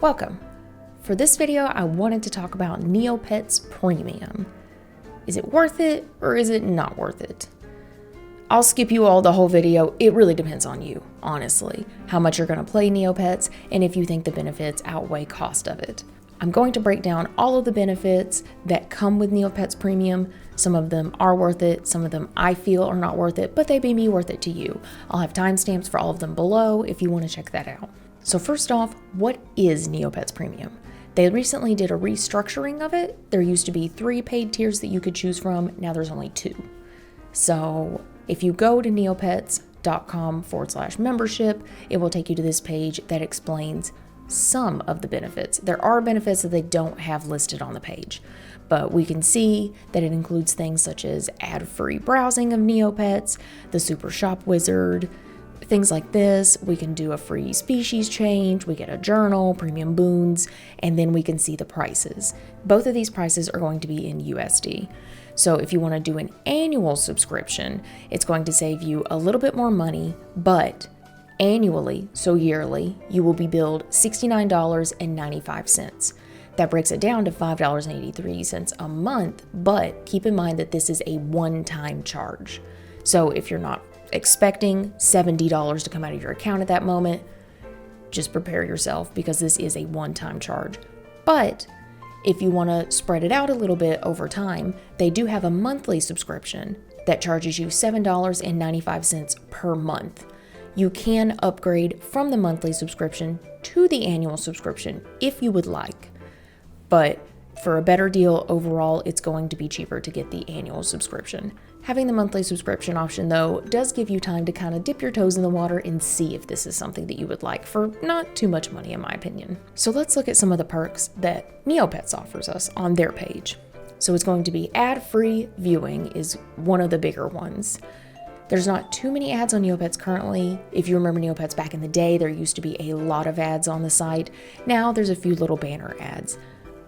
Welcome. For this video, I wanted to talk about Neopets Premium. Is it worth it or is it not worth it? I'll skip you all the whole video. It really depends on you, honestly, how much you're going to play Neopets and if you think the benefits outweigh cost of it. I'm going to break down all of the benefits that come with Neopets Premium. Some of them are worth it, some of them I feel are not worth it, but they may be worth it to you. I'll have timestamps for all of them below if you want to check that out. So first off, what is Neopets Premium? They recently did a restructuring of it. There used to be 3 paid tiers that you could choose from. Now there's only 2. So if you go to neopets.com/membership, it will take you to this page that explains some of the benefits. There are benefits that they don't have listed on the page, but we can see that it includes things such as ad-free browsing of Neopets, the Super Shop Wizard, things like this. We can do a free species change, we get a journal, premium boons, and then we can see the prices. Both of these prices are going to be in USD. So if you want to do an annual subscription, it's going to save you a little bit more money, but annually, so yearly, you will be billed $69.95. That breaks it down to $5.83 a month, but keep in mind that this is a one-time charge. So if you're not expecting $70 to come out of your account at that moment, just prepare yourself because this is a one-time charge. But if you want to spread it out a little bit over time, they do have a monthly subscription that charges you $7.95 per month. You can upgrade from the monthly subscription to the annual subscription if you would like. But for a better deal overall, it's going to be cheaper to get the annual subscription. Having the monthly subscription option, though, does give you time to kind of dip your toes in the water and see if this is something that you would like for not too much money, in my opinion. So let's look at some of the perks that Neopets offers us on their page. So it's going to be ad-free viewing is one of the bigger ones. There's not too many ads on Neopets currently. If you remember Neopets back in the day, there used to be a lot of ads on the site. Now there's a few little banner ads.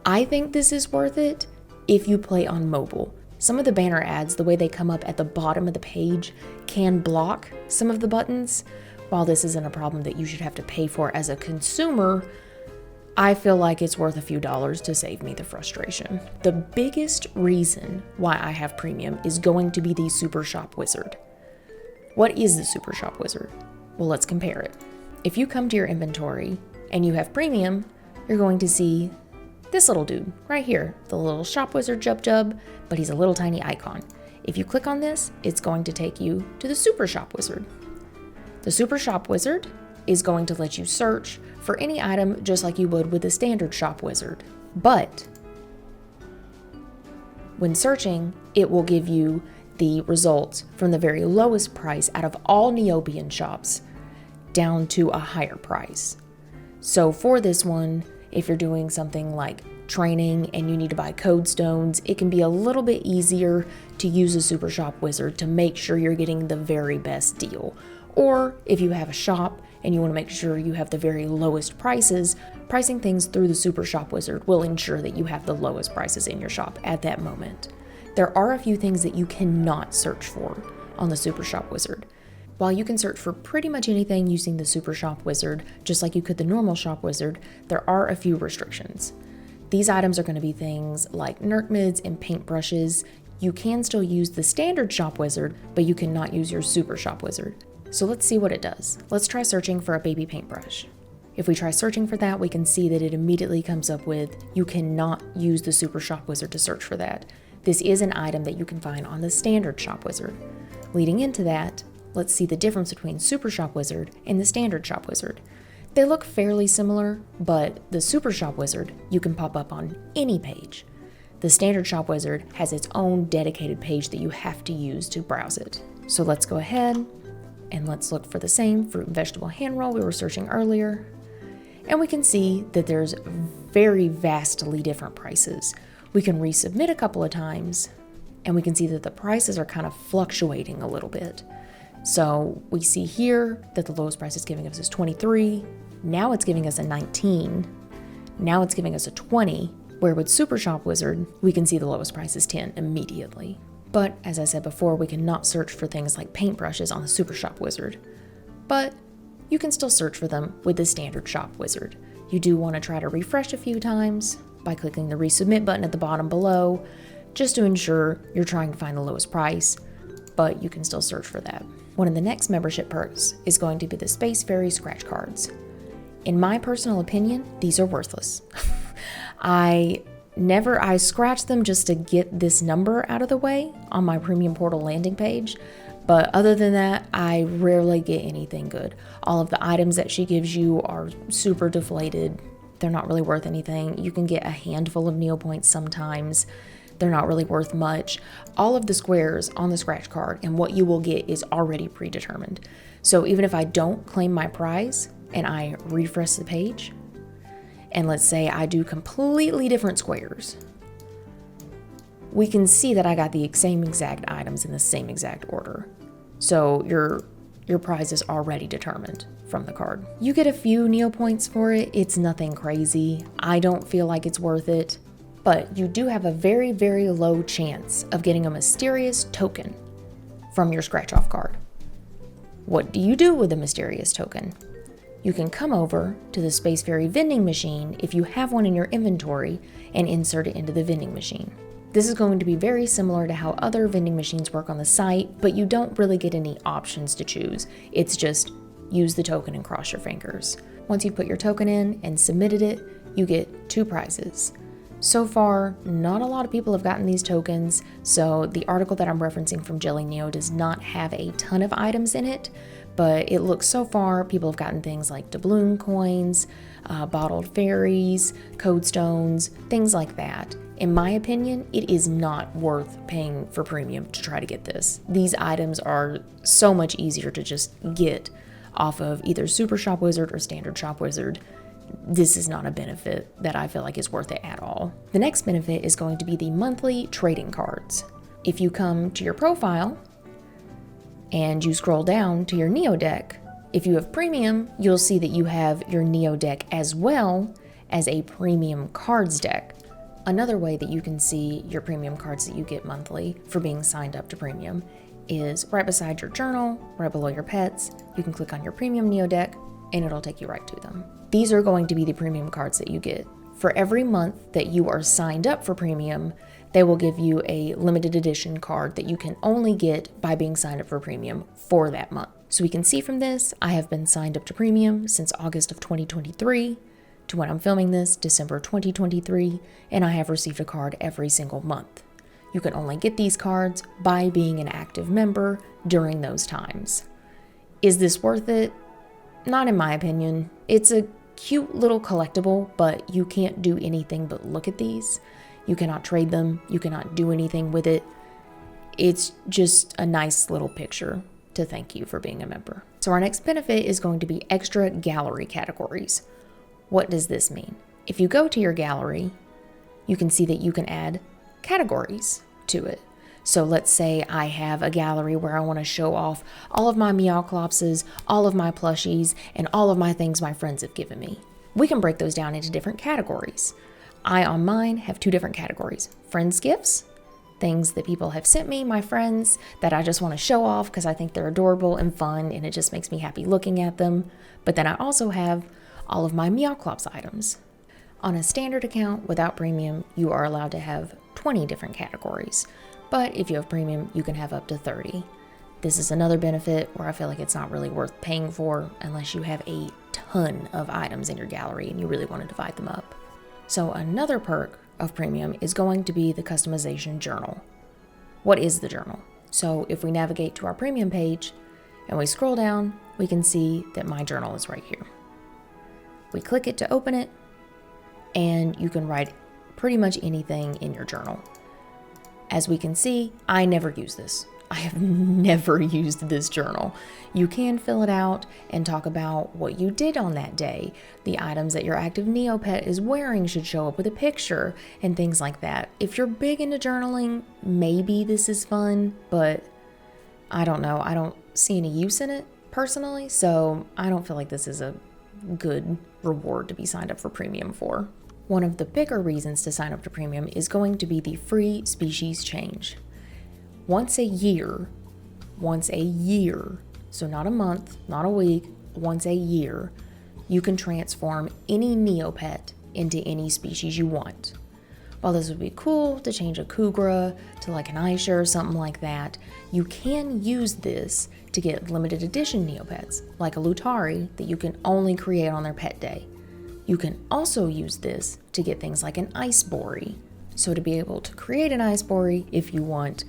I think this is worth it if you play on mobile. Some of the banner ads, the way they come up at the bottom of the page, can block some of the buttons. While this isn't a problem that you should have to pay for as a consumer, I feel like it's worth a few dollars to save me the frustration. The biggest reason why I have premium is going to be the Super Shop Wizard. What is the Super Shop Wizard? Well, let's compare it. If you come to your inventory and you have premium, you're going to see this little dude right here, the little Shop Wizard Jub, but he's a little tiny icon. If you click on this, it's going to take you to the Super Shop Wizard. The Super Shop Wizard is going to let you search for any item just like you would with the standard Shop Wizard. But when searching, it will give you the results from the very lowest price out of all Neobian shops down to a higher price. So for this one, if you're doing something like training and you need to buy code stones, it can be a little bit easier to use a Super Shop Wizard to make sure you're getting the very best deal. Or if you have a shop and you want to make sure you have the very lowest prices, pricing things through the Super Shop Wizard will ensure that you have the lowest prices in your shop at that moment. There are a few things that you cannot search for on the Super Shop Wizard. While you can search for pretty much anything using the Super Shop Wizard, just like you could the normal Shop Wizard, there are a few restrictions. These items are going to be things like Nerk mids and paintbrushes. You can still use the standard Shop Wizard, but you cannot use your Super Shop Wizard. So let's see what it does. Let's try searching for a baby paintbrush. If we try searching for that, we can see that it immediately comes up with, you cannot use the Super Shop Wizard to search for that. This is an item that you can find on the standard Shop Wizard. Leading into that, let's see the difference between Super Shop Wizard and the standard Shop Wizard. They look fairly similar, but the Super Shop Wizard you can pop up on any page. The standard Shop Wizard has its own dedicated page that you have to use to browse it. So let's go ahead and let's look for the same fruit and vegetable hand roll we were searching earlier. And we can see that there's very vastly different prices. We can resubmit a couple of times and we can see that the prices are kind of fluctuating a little bit. So we see here that the lowest price it's giving us is 23. Now it's giving us a 19. Now it's giving us a 20, where with Super Shop Wizard, we can see the lowest price is 10 immediately. But as I said before, we cannot search for things like paintbrushes on the Super Shop Wizard. But you can still search for them with the standard Shop Wizard. You do want to try to refresh a few times by clicking the resubmit button at the bottom below, just to ensure you're trying to find the lowest price, but you can still search for that. One of the next membership perks is going to be the Space Faerie scratch cards. In my personal opinion, these are worthless. I scratch them just to get this number out of the way on my premium portal landing page, but other than that, I rarely get anything good. All of the items that she gives you are super deflated. They're not really worth anything. You can get a handful of Neopoints sometimes. They're not really worth much. All of the squares on the scratch card and what you will get is already predetermined. So even if I don't claim my prize and I refresh the page, and let's say I do completely different squares, we can see that I got the same exact items in the same exact order. So your prize is already determined from the card. You get a few Neopoints for it. It's nothing crazy. I don't feel like it's worth it. But you do have a very, very low chance of getting a mysterious token from your scratch-off card. What do you do with a mysterious token? You can come over to the Space Faerie vending machine if you have one in your inventory and insert it into the vending machine. This is going to be very similar to how other vending machines work on the site, but you don't really get any options to choose. It's just use the token and cross your fingers. Once you put your token in and submitted it, you get 2 prizes. So far, not a lot of people have gotten these tokens, so the article that I'm referencing from Jelly Neo does not have a ton of items in it, but it looks so far people have gotten things like doubloon coins, bottled fairies, code stones, things like that. In my opinion, it is not worth paying for premium to try to get this. These items are so much easier to just get off of either Super Shop Wizard or Standard Shop Wizard. This is not a benefit that I feel like is worth it at all. The next benefit is going to be the monthly trading cards. If you come to your profile and you scroll down to your Neo deck, if you have premium, you'll see that you have your Neo deck as well as a premium cards deck. Another way that you can see your premium cards that you get monthly for being signed up to premium is right beside your journal, right below your pets. You can click on your premium Neo deck and it'll take you right to them. These are going to be the premium cards that you get. For every month that you are signed up for premium, they will give you a limited edition card that you can only get by being signed up for premium for that month. So we can see from this, I have been signed up to premium since August of 2023 to when I'm filming this, December 2023, and I have received a card every single month. You can only get these cards by being an active member during those times. Is this worth it? Not in my opinion. It's a cute little collectible, but you can't do anything but look at these. You cannot trade them. You cannot do anything with it. It's just a nice little picture to thank you for being a member. So our next benefit is going to be extra gallery categories. What does this mean? If you go to your gallery, you can see that you can add categories to it. So let's say I have a gallery where I want to show off all of my Meowclopses, all of my plushies, and all of my things my friends have given me. We can break those down into different categories. I, on mine, have 2 different categories. Friends gifts, things that people have sent me, my friends, that I just want to show off because I think they're adorable and fun, and it just makes me happy looking at them. But then I also have all of my Meowclops items. On a standard account without premium, you are allowed to have 20 different categories. But if you have premium, you can have up to 30. This is another benefit where I feel like it's not really worth paying for unless you have a ton of items in your gallery and you really want to divide them up. So another perk of premium is going to be the customization journal. What is the journal? So if we navigate to our premium page and we scroll down, we can see that my journal is right here. We click it to open it, and you can write pretty much anything in your journal. As we can see, I never use this. I have never used this journal. You can fill it out and talk about what you did on that day. The items that your active Neopet is wearing should show up with a picture and things like that. If you're big into journaling, maybe this is fun, but I don't know. I don't see any use in it personally, so I don't feel like this is a good reward to be signed up for premium for. One of the bigger reasons to sign up to premium is going to be the free species change. Once a year, so not a month, not a week, once a year, you can transform any Neopet into any species you want. While this would be cool to change a Kugra to like an Aisha or something like that, you can use this to get limited edition Neopets, like a Lutari that you can only create on their pet day. You can also use this to get things like an Ice Bory. So to be able to create an Ice Bory, if you want,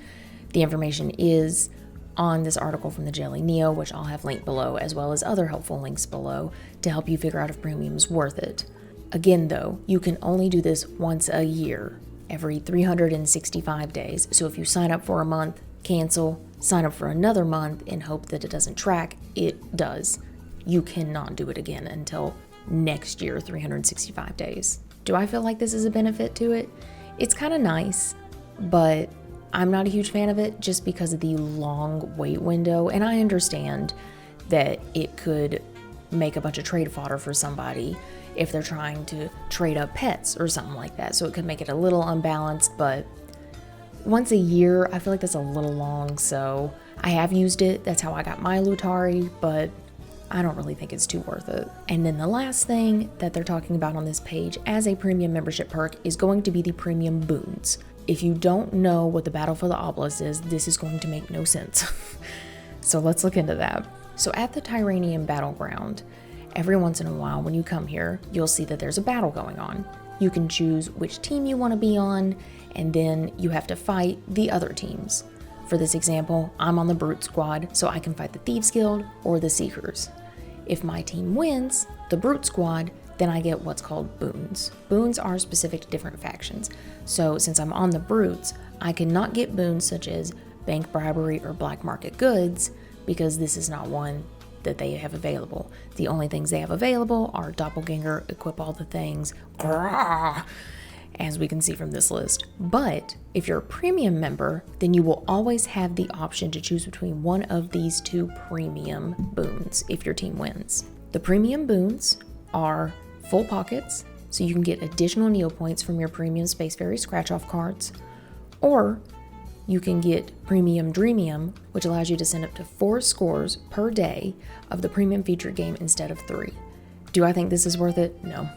the information is on this article from the Jelly Neo, which I'll have linked below, as well as other helpful links below to help you figure out if premium's worth it. Again though, you can only do this once a year, every 365 days. So if you sign up for a month, cancel, sign up for another month and hope that it doesn't track, it does. You cannot do it again until next year, 365 days. Do I feel like this is a benefit to it? It's kind of nice, but I'm not a huge fan of it just because of the long wait window, and I understand that it could make a bunch of trade fodder for somebody if they're trying to trade up pets or something like that, so it could make it a little unbalanced, but once a year, I feel like that's a little long, so I have used it. That's how I got my Lutari, but I don't really think it's too worth it. And then the last thing that they're talking about on this page as a premium membership perk is going to be the premium Boons. If you don't know what the Battle for the Obelisk is, this is going to make no sense. So let's look into that. So at the Tyranian Battleground, every once in a while when you come here, you'll see that there's a battle going on. You can choose which team you want to be on, and then you have to fight the other teams. For this example, I'm on the Brute Squad, so I can fight the Thieves Guild or the Seekers. If my team wins, the Brute Squad, then I get what's called boons. Boons are specific to different factions. So since I'm on the Brutes, I cannot get boons such as bank bribery or black market goods because this is not one that they have available. The only things they have available are doppelganger, equip all the things, as we can see from this list. But if you're a premium member, then you will always have the option to choose between one of these two premium boons if your team wins. The premium boons are full pockets, so you can get additional Neo points from your premium Space Faerie scratch-off cards, or you can get premium Dreamium, which allows you to send up to 4 scores per day of the premium featured game instead of 3. Do I think this is worth it? No,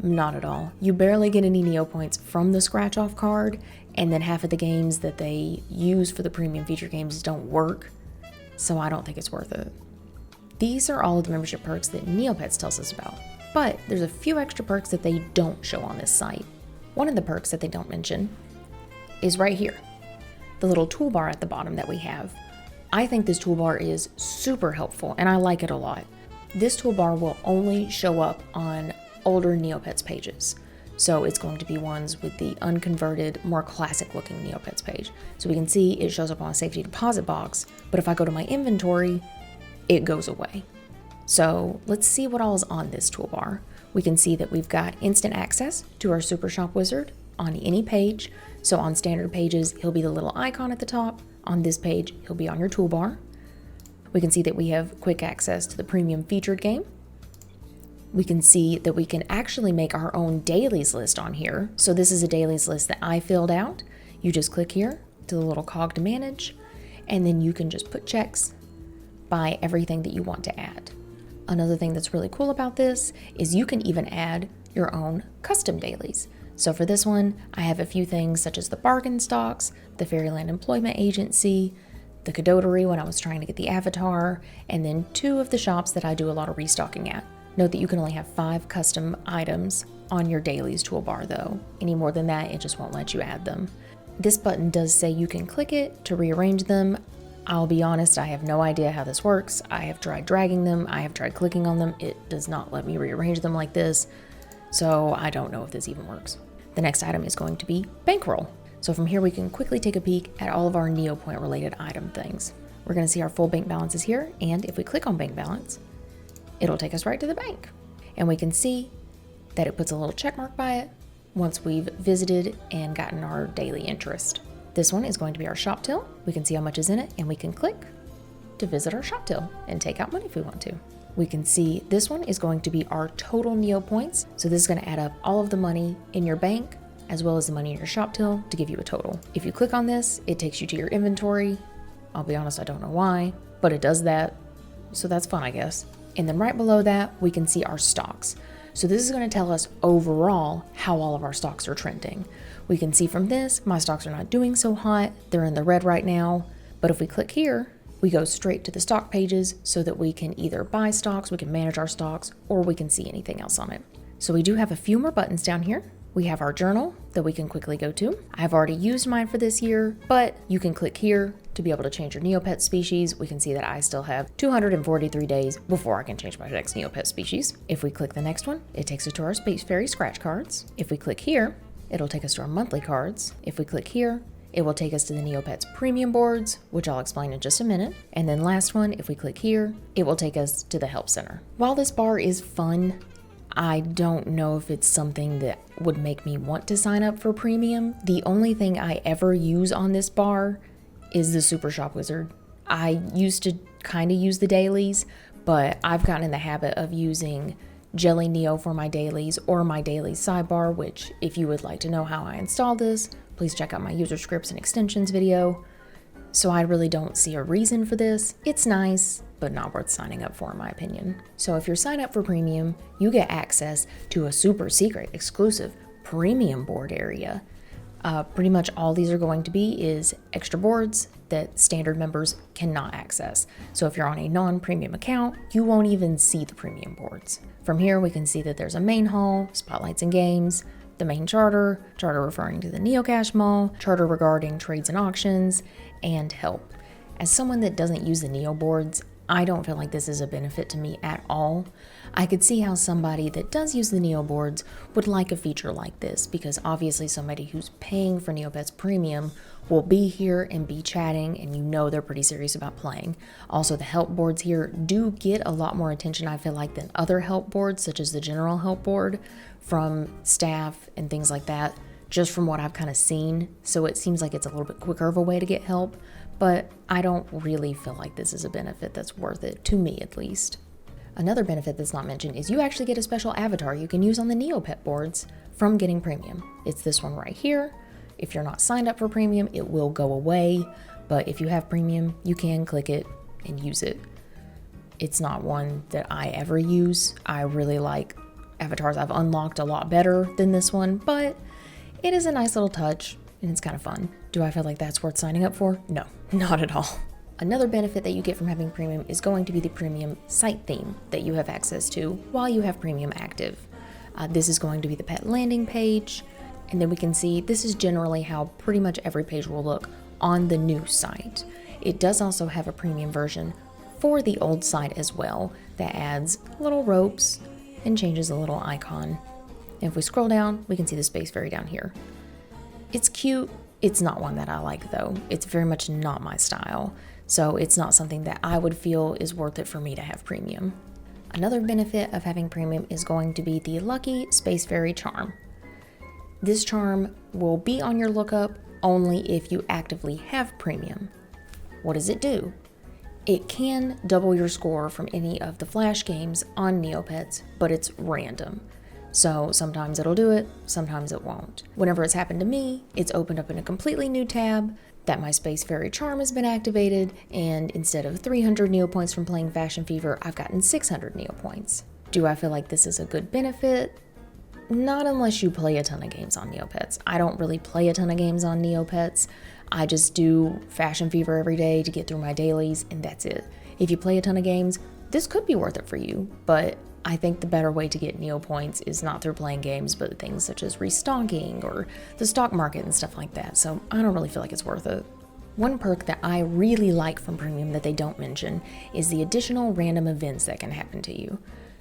not at all. You barely get any Neo points from the scratch-off card, and then half of the games that they use for the premium featured games don't work, so I don't think it's worth it. These are all of the membership perks that Neopets tells us about, but there's a few extra perks that they don't show on this site. One of the perks that they don't mention is right here, the little toolbar at the bottom that we have. I think this toolbar is super helpful and I like it a lot. This toolbar will only show up on older Neopets pages. So it's going to be ones with the unconverted, more classic looking Neopets page. So we can see it shows up on a safety deposit box, but if I go to my inventory, it goes away. So let's see what all is on this toolbar. We can see that we've got instant access to our Super Shop Wizard on any page. So on standard pages, he'll be the little icon at the top. On this page, he'll be on your toolbar. We can see that we have quick access to the premium featured game. We can see that we can actually make our own dailies list on here. So this is a dailies list that I filled out. You just click here to the little cog to manage, and then you can just put checks by everything that you want to add. Another thing that's really cool about this is you can even add your own custom dailies. So for this one, I have a few things such as the bargain stocks, the Fairyland Employment Agency, the Cadotery when I was trying to get the avatar, and then 2 of the shops that I do a lot of restocking at. Note that you can only have 5 custom items on your dailies toolbar though. Any more than that, it just won't let you add them. This button does say you can click it to rearrange them. I'll be honest, I have no idea how this works. I have tried dragging them, I have tried clicking on them. It does not let me rearrange them like this, so I don't know if this even works. The next item is going to be Bankroll. So from here we can quickly take a peek at all of our Neopoint related item things. We're going to see our full bank balances here, and if we click on bank balance, it'll take us right to the bank. And we can see that it puts a little check mark by it once we've visited and gotten our daily interest. This one is going to be our shop till. We can see how much is in it, and we can click to visit our shop till and take out money if we want to. We can see this one is going to be our total Neo points. So this is going to add up all of the money in your bank as well as the money in your shop till to give you a total. If you click on this, it takes you to your inventory. I'll be honest, I don't know why, but it does that. So that's fun, I guess. And then right below that, we can see our stocks. So this is going to tell us overall how all of our stocks are trending. We can see from this, my stocks are not doing so hot. They're in the red right now. But if we click here, we go straight to the stock pages so that we can either buy stocks, we can manage our stocks, or we can see anything else on it. So we do have a few more buttons down here. We have our journal that we can quickly go to. I've already used mine for this year, but you can click here to be able to change your Neopet species. We can see that I still have 243 days before I can change my next Neopet species. If we click the next one, it takes us to our Space Faerie scratch cards. If we click here, it'll take us to our monthly cards. If we click here, it will take us to the Neopets premium boards, which I'll explain in just a minute. And then last one, if we click here, it will take us to the help center. While this bar is fun, I don't know if it's something that would make me want to sign up for premium. The only thing I ever use on this bar is the Super Shop Wizard. I used to kind of use the dailies, but I've gotten in the habit of using Jelly Neo for my dailies or my dailies sidebar, which if you would like to know how I install this, please check out my user scripts and extensions video. So I really don't see a reason for this. It's nice, but not worth signing up for in my opinion. So if you're signed up for premium, you get access to a super secret exclusive premium board area. Pretty much all these are going to be is extra boards that standard members cannot access. So if you're on a non-premium account, you won't even see the premium boards. From here, we can see that there's a main hall, spotlights and games, the main charter referring to the Neocash Mall, charter regarding trades and auctions, and help. As someone that doesn't use the Neoboards, I don't feel like this is a benefit to me at all. I could see how somebody that does use the Neoboards would like a feature like this, because obviously somebody who's paying for Neopets Premium will be here and be chatting, and you know they're pretty serious about playing. Also, the help boards here do get a lot more attention, I feel like, than other help boards, such as the general help board from staff and things like that, just from what I've kind of seen. So it seems like it's a little bit quicker of a way to get help, but I don't really feel like this is a benefit that's worth it, to me at least. Another benefit that's not mentioned is you actually get a special avatar you can use on the Neopet boards from getting premium. It's this one right here. If you're not signed up for premium, it will go away, but if you have premium, you can click it and use it. It's not one that I ever use. I really like avatars I've unlocked a lot better than this one, but it is a nice little touch and it's kind of fun. Do I feel like that's worth signing up for? No, not at all. Another benefit that you get from having premium is going to be the premium site theme that you have access to while you have premium active. This is going to be the pet landing page, and then we can see this is generally how pretty much every page will look on the new site. It does also have a premium version for the old site as well that adds little ropes and changes a little icon. And if we scroll down, we can see the Space Faerie down here. It's cute. It's not one that I like though. It's very much not my style. So it's not something that I would feel is worth it for me to have premium. Another benefit of having premium is going to be the Lucky Space Faerie charm. This charm will be on your lookup only if you actively have premium. What does it do? It can double your score from any of the flash games on Neopets, but it's random. So sometimes it'll do it, sometimes it won't. Whenever it's happened to me, it's opened up in a completely new tab that my Space Faerie charm has been activated, and instead of 300 Neo points from playing Fashion Fever, I've gotten 600 Neo points. Do I feel like this is a good benefit? Not unless you play a ton of games on Neopets. I don't really play a ton of games on Neopets. I just do Fashion Fever every day to get through my dailies, and that's it. If you play a ton of games, this could be worth it for you, but I think the better way to get Neo points is not through playing games, but things such as restocking or the stock market and stuff like that, so I don't really feel like it's worth it. One perk that I really like from Premium that they don't mention is the additional random events that can happen to you.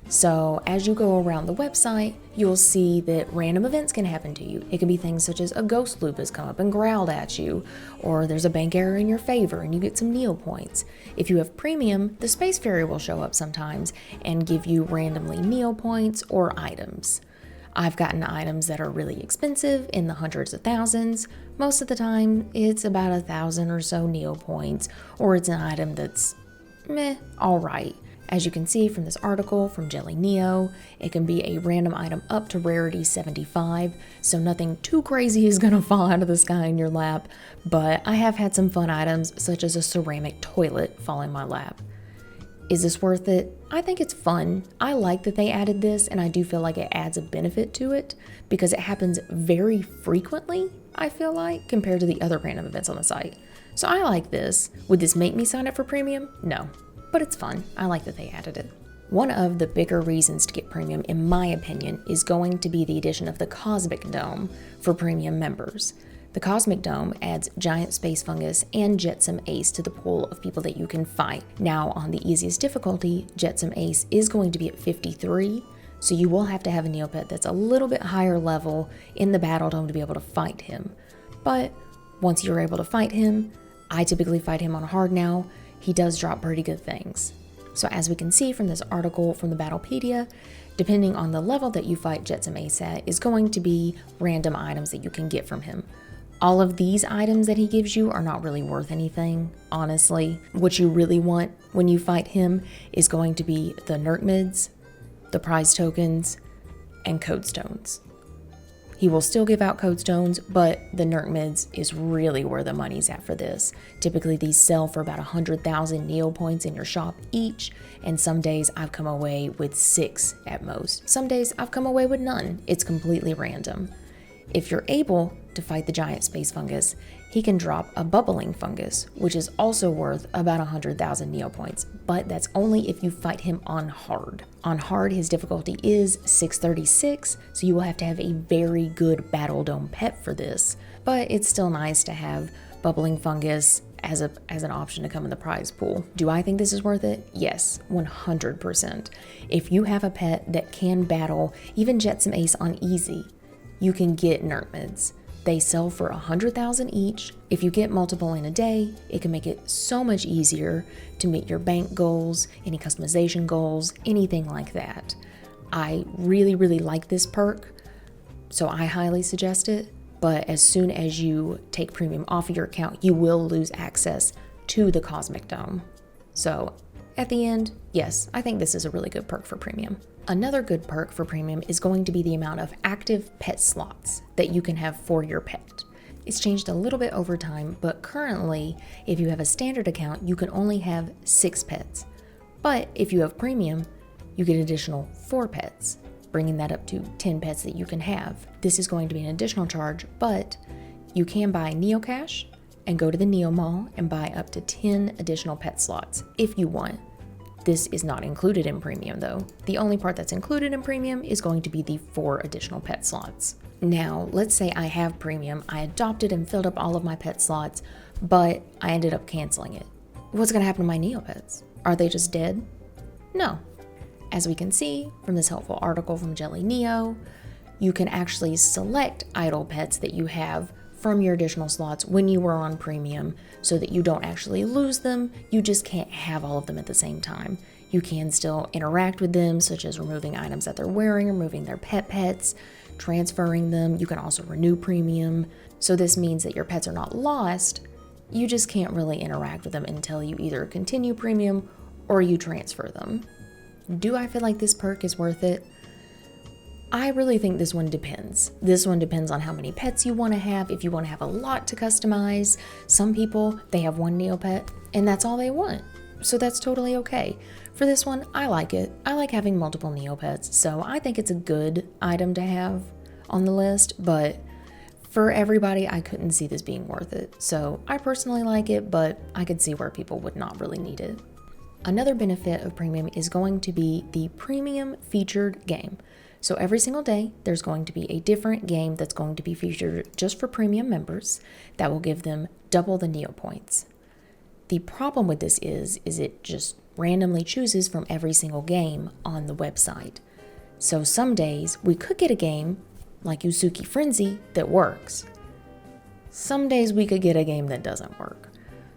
So as you go around the website, you'll see that random events can happen to you. It can be things such as a ghost loop has come up and growled at you, or there's a bank error in your favor and you get some Neo points. If you have premium, the Space Faerie will show up sometimes and give you randomly Neo points or items. I've gotten items that are really expensive in the hundreds of thousands. Most of the time, it's about 1,000 or so Neo points, or it's an item that's meh, alright. As you can see from this article from Jelly Neo, it can be a random item up to rarity 75, so nothing too crazy is gonna fall out of the sky in your lap, but I have had some fun items such as a ceramic toilet fall in my lap. Is this worth it? I think it's fun. I like that they added this, and I do feel like it adds a benefit to it because it happens very frequently, I feel like, compared to the other random events on the site. So I like this. Would this make me sign up for premium? No, but it's fun. I like that they added it. One of the bigger reasons to get premium, in my opinion, is going to be the addition of the Cosmic Dome for premium members. The Cosmic Dome adds Giant Space Fungus and Jetsam Ace to the pool of people that you can fight. Now, on the easiest difficulty, Jetsam Ace is going to be at 53, so you will have to have a Neopet that's a little bit higher level in the Battledome to be able to fight him. But once you're able to fight him, I typically fight him on hard now, he does drop pretty good things. So as we can see from this article from the Battlepedia, depending on the level that you fight Jetsam Ace at is going to be random items that you can get from him. All of these items that he gives you are not really worth anything, honestly. What you really want when you fight him is going to be the Nerk Mids, the prize tokens, and code stones. He will still give out code stones, but the Nerk Mids is really where the money's at for this. Typically these sell for about 100,000 Neo points in your shop each, and some days I've come away with 6 at most. Some days I've come away with none. It's completely random. If you're able to fight the Giant Space Fungus, he can drop a Bubbling Fungus, which is also worth about 100,000 Neo points, but that's only if you fight him on hard. On hard, his difficulty is 636, so you will have to have a very good Battledome pet for this, but it's still nice to have Bubbling Fungus as an option to come in the prize pool. Do I think this is worth it? Yes, 100%. If you have a pet that can battle even Jetsam Ace on easy, you can get Nerk Mids. They sell for 100,000 each. If you get multiple in a day, it can make it so much easier to meet your bank goals, any customization goals, anything like that. I really, really like this perk, so I highly suggest it. But as soon as you take premium off of your account, you will lose access to the Cosmic Dome. So at the end, yes, I think this is a really good perk for premium. Another good perk for premium is going to be the amount of active pet slots that you can have for your pet. It's changed a little bit over time, but currently, if you have a standard account, you can only have 6 pets. But if you have premium, you get an additional 4 pets, bringing that up to 10 pets that you can have. This is going to be an additional charge, but you can buy Neo Cash and go to the Neo Mall and buy up to 10 additional pet slots if you want. This is not included in premium though. The only part that's included in premium is going to be the 4 additional pet slots. Now, let's say I have premium, I adopted and filled up all of my pet slots, but I ended up canceling it. What's gonna happen to my Neopets? Are they just dead? No. As we can see from this helpful article from Jelly Neo, you can actually select idle pets that you have from your additional slots when you were on premium so that you don't actually lose them. You just can't have all of them at the same time. You can still interact with them, such as removing items that they're wearing, removing their pets, transferring them. You can also renew premium. So this means that your pets are not lost. You just can't really interact with them until you either continue premium or you transfer them. Do I feel like this perk is worth it? I really think this one depends. This one depends on how many pets you want to have. If you want to have a lot to customize, some people, they have one Neopet and that's all they want. So that's totally okay. For this one, I like it. I like having multiple Neopets, so I think it's a good item to have on the list, but for everybody, I couldn't see this being worth it. So I personally like it, but I could see where people would not really need it. Another benefit of premium is going to be the premium featured game. So every single day, there's going to be a different game that's going to be featured just for premium members that will give them double the Neo points. The problem with this is it just randomly chooses from every single game on the website. So some days we could get a game like Usuki Frenzy that works. Some days we could get a game that doesn't work.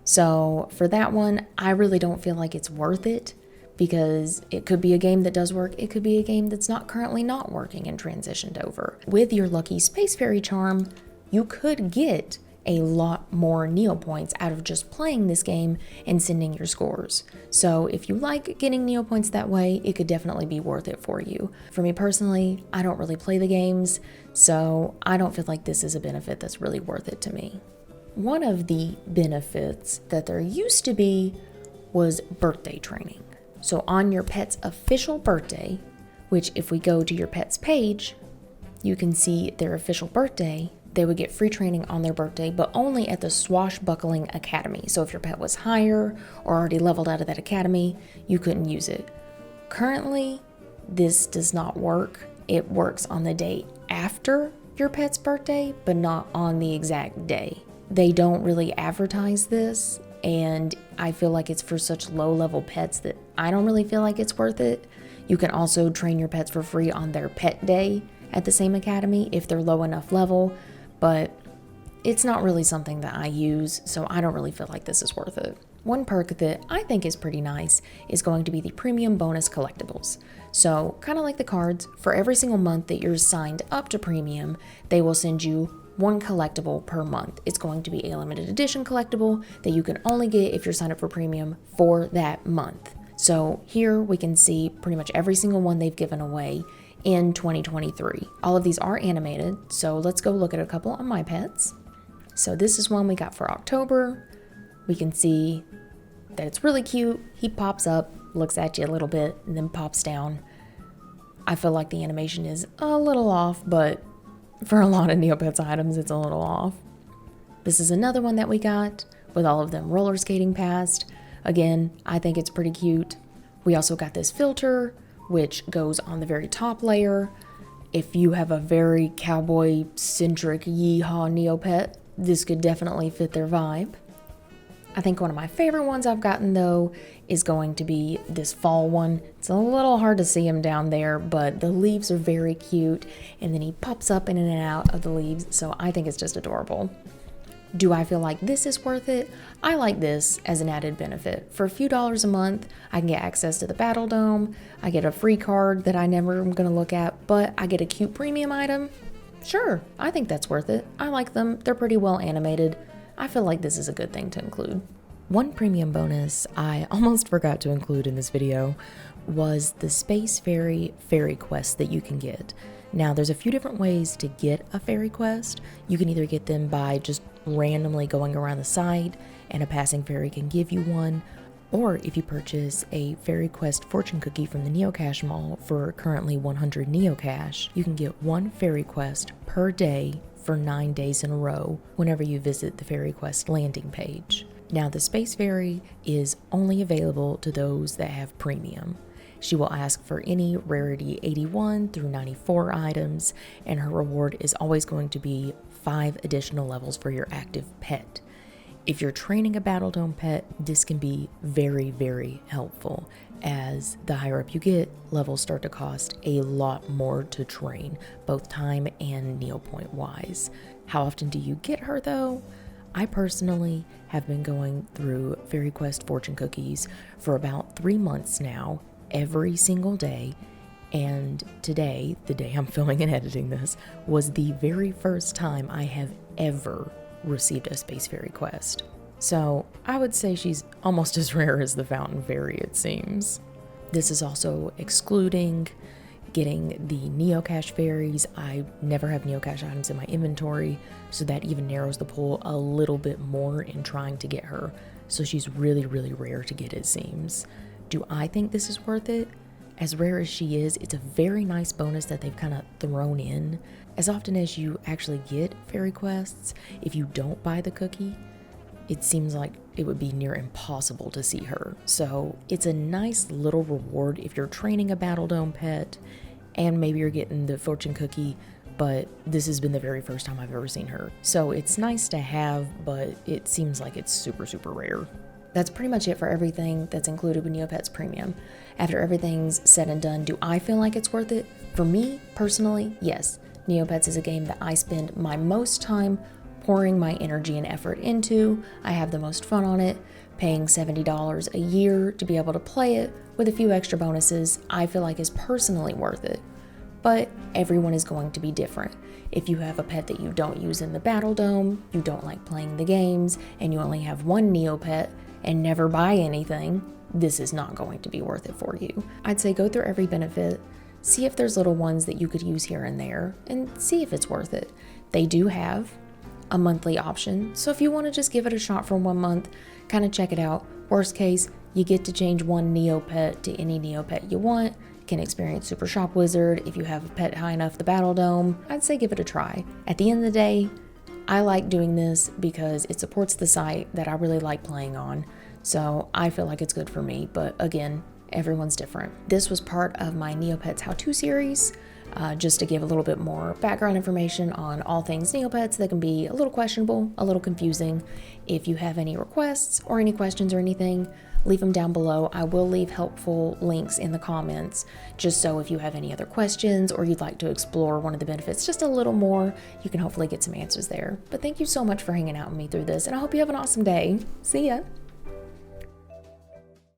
So for that one, I really don't feel like it's worth it because it could be a game that does work. It could be a game that's not currently not working and transitioned over. With your lucky Space Fairy charm, you could get a lot more Neo points out of just playing this game and sending your scores. So if you like getting Neo points that way, it could definitely be worth it for you. For me personally, I don't really play the games, so I don't feel like this is a benefit that's really worth it to me. One of the benefits that there used to be was birthday training. So on your pet's official birthday, which if we go to your pet's page, you can see their official birthday, they would get free training on their birthday, but only at the Swashbuckling Academy. So if your pet was higher or already leveled out of that academy, you couldn't use it. Currently, this does not work. It works on the day after your pet's birthday, but not on the exact day. They don't really advertise this, and I feel like it's for such low-level pets that I don't really feel like it's worth it. You can also train your pets for free on their pet day at the same academy if they're low enough level, but it's not really something that I use, so I don't really feel like this is worth it. One perk that I think is pretty nice is going to be the premium bonus collectibles. So kind of like the cards, for every single month that you're signed up to premium, they will send you one collectible per month. It's going to be a limited edition collectible that you can only get if you're signed up for premium for that month. So here we can see pretty much every single one they've given away in 2023. All of these are animated, so let's go look at a couple on my pets. So this is one we got for October. We can see that it's really cute. He pops up, looks at you a little bit, and then pops down. I feel like the animation is a little off, but for a lot of Neopets items, it's a little off. This is another one that we got with all of them roller skating past. Again, I think it's pretty cute. We also got this filter, which goes on the very top layer. If you have a very cowboy-centric yeehaw Neopet, this could definitely fit their vibe. I think one of my favorite ones I've gotten, though, is going to be this fall one. It's a little hard to see him down there, but the leaves are very cute, and then he pops up in and out of the leaves, so I think it's just adorable. Do I feel like this is worth it? I like this as an added benefit. For a few dollars a month, I can get access to the Battledome, I get a free card that I never am going to look at, but I get a cute premium item. Sure, I think that's worth it. I like them. They're pretty well animated. I feel like this is a good thing to include. One premium bonus I almost forgot to include in this video was the Space Faerie fairy quest that you can get. Now, there's a few different ways to get a fairy quest. You can either get them by just randomly going around the site and a passing fairy can give you one, or if you purchase a fairy quest fortune cookie from the Neocash Mall for currently 100 Neocash, you can get one fairy quest per day for 9 days in a row whenever you visit the Fairy Quest landing page. Now, the Space Faerie is only available to those that have premium. She will ask for any rarity 81 through 94 items, and her reward is always going to be 5 additional levels for your active pet. If you're training a Battledome pet, this can be very, very helpful, as the higher up you get, levels start to cost a lot more to train, both time and Neopoint wise. How often do you get her though? I personally have been going through Fairy Quest fortune cookies for about 3 months now, every single day, and today, the day I'm filming and editing this, was the very first time I have ever received a Space Fairy quest. So I would say she's almost as rare as the Fountain Fairy, it seems. This is also excluding getting the Neocash fairies. I never have Neocash items in my inventory, so that even narrows the pool a little bit more in trying to get her. So she's really, really rare to get, it seems. Do I think this is worth it? As rare as she is, it's a very nice bonus that they've kind of thrown in. As often as you actually get fairy quests, if you don't buy the cookie, it seems like it would be near impossible to see her. So it's a nice little reward if you're training a Battledome pet and maybe you're getting the fortune cookie, but this has been the very first time I've ever seen her. So it's nice to have, but it seems like it's super, super rare. That's pretty much it for everything that's included with Neopets Premium. After everything's said and done, do I feel like it's worth it? For me, personally, yes. Neopets is a game that I spend my most time pouring my energy and effort into. I have the most fun on it. Paying $70 a year to be able to play it with a few extra bonuses, I feel like is personally worth it. But everyone is going to be different. If you have a pet that you don't use in the Battledome, you don't like playing the games, and you only have one Neopet and never buy anything, this is not going to be worth it for you. I'd say go through every benefit, see if there's little ones that you could use here and there, and see if it's worth it. They do have a monthly option, so if you want to just give it a shot for 1 month, kind of check it out, Worst case, you get to change one Neopet to any Neopet you want. Can experience Super Shop Wizard if you have a pet high enough the Battledome. I'd say give it a try. At the end of the day, I like doing this because it supports the site that I really like playing on. So I feel like it's good for me, but again, everyone's different. This was part of my Neopets how-to series, just to give a little bit more background information on all things Neopets that can be a little questionable, a little confusing. If you have any requests or any questions or anything, leave them down below. I will leave helpful links in the comments, just so if you have any other questions or you'd like to explore one of the benefits just a little more, you can hopefully get some answers there. But thank you so much for hanging out with me through this, and I hope you have an awesome day. See ya!